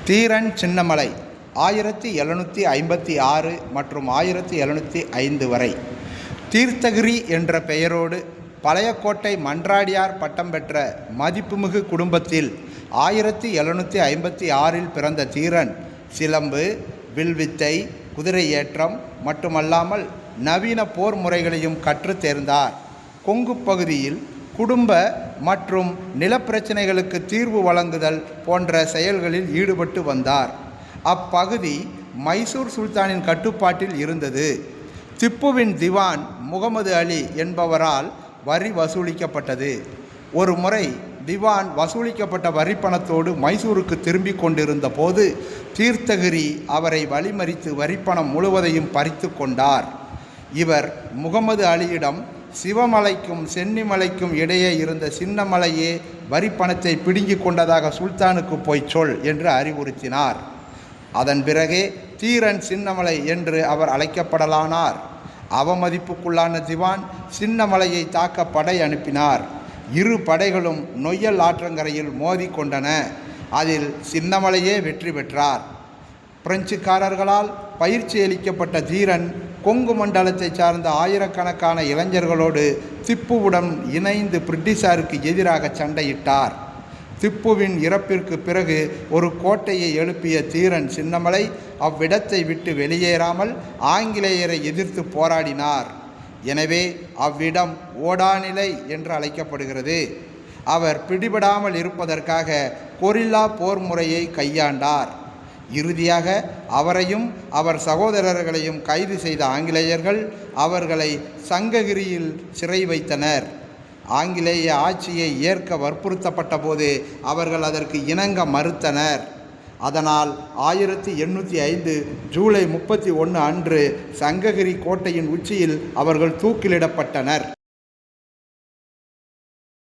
தீரன் சின்னமலை 1756 மற்றும் 1705 வரை தீர்த்தகிரி என்ற பெயரோடு பழையக்கோட்டை மன்றாடியார் பட்டம் பெற்ற மதிப்புமிகு குடும்பத்தில் 1756 பிறந்த தீரன் சிலம்பு, வில்வித்தை, குதிரை ஏற்றம் மட்டுமல்லாமல் நவீன போர் முறைகளையும் கற்றுத் தேர்ந்தார். கொங்கு பகுதியில் குடும்ப மற்றும் நிலப்பிரச்சனைகளுக்கு தீர்வு வழங்குதல் போன்ற செயல்களில் ஈடுபட்டு வந்தார். அப்பகுதி மைசூர் சுல்தானின் கட்டுப்பாட்டில் இருந்தது. திப்புவின் திவான் முகமது அலி என்பவரால் வரி வசூலிக்கப்பட்டது. ஒரு முறை திவான் வசூலிக்கப்பட்ட வரி பணத்தோடு மைசூருக்கு திரும்பி கொண்டிருந்த போது தீர்த்தகிரி அவரை வழிமறித்து வரிப்பணம் முழுவதையும் பறித்து கொண்டார். இவர் முகமது அலியிடம் சிவமலைக்கும் சென்னிமலைக்கும் இடையே இருந்த சின்னமலையே வரிப்பணத்தை பிடுங்கிக் கொண்டதாக சுல்தானுக்கு போய் சொல் என்று அறிவுறுத்தினார். அதன் பிறகே தீரன் சின்னமலை என்று அவர் அழைக்கப்படலானார். அவமதிப்புக்குள்ளான திவான் சின்னமலையை தாக்க படை அனுப்பினார். இரு படைகளும் நொய்யல் ஆற்றங்கரையில் மோதி கொண்டன. அதில் சின்னமலையே வெற்றி பெற்றார். பிரெஞ்சுக்காரர்களால் பயிற்சி அளிக்கப்பட்ட தீரன் கொங்கு மண்டலத்தை சார்ந்த ஆயிரக்கணக்கான இளைஞர்களோடு திப்புவுடன் இணைந்து பிரிட்டிஷாருக்கு எதிராக சண்டையிட்டார். திப்புவின் இறப்பிற்கு பிறகு ஒரு கோட்டையை எழுப்பிய தீரன் சின்னமலை அவ்விடத்தை விட்டு வெளியேறாமல் ஆங்கிலேயரை எதிர்த்து போராடினார். எனவே அவ்விடம் ஓடாநிலை என்று அழைக்கப்படுகிறது. அவர் பிடிபடாமல் இருப்பதற்காக கொரில்லா போர் முறையை கையாண்டார். இறுதியாக அவரையும் அவர் சகோதரர்களையும் கைது செய்த ஆங்கிலேயர்கள் அவர்களை சங்ககிரியில் சிறை வைத்தனர். ஆங்கிலேய ஆட்சியை ஏற்க வற்புறுத்தப்பட்ட போது அவர்கள் அதற்கு இணங்க மறுத்தனர். அதனால் 1805 ஜூலை 31 அன்று சங்ககிரி கோட்டையின் உச்சியில் அவர்கள் தூக்கிலிடப்பட்டனர்.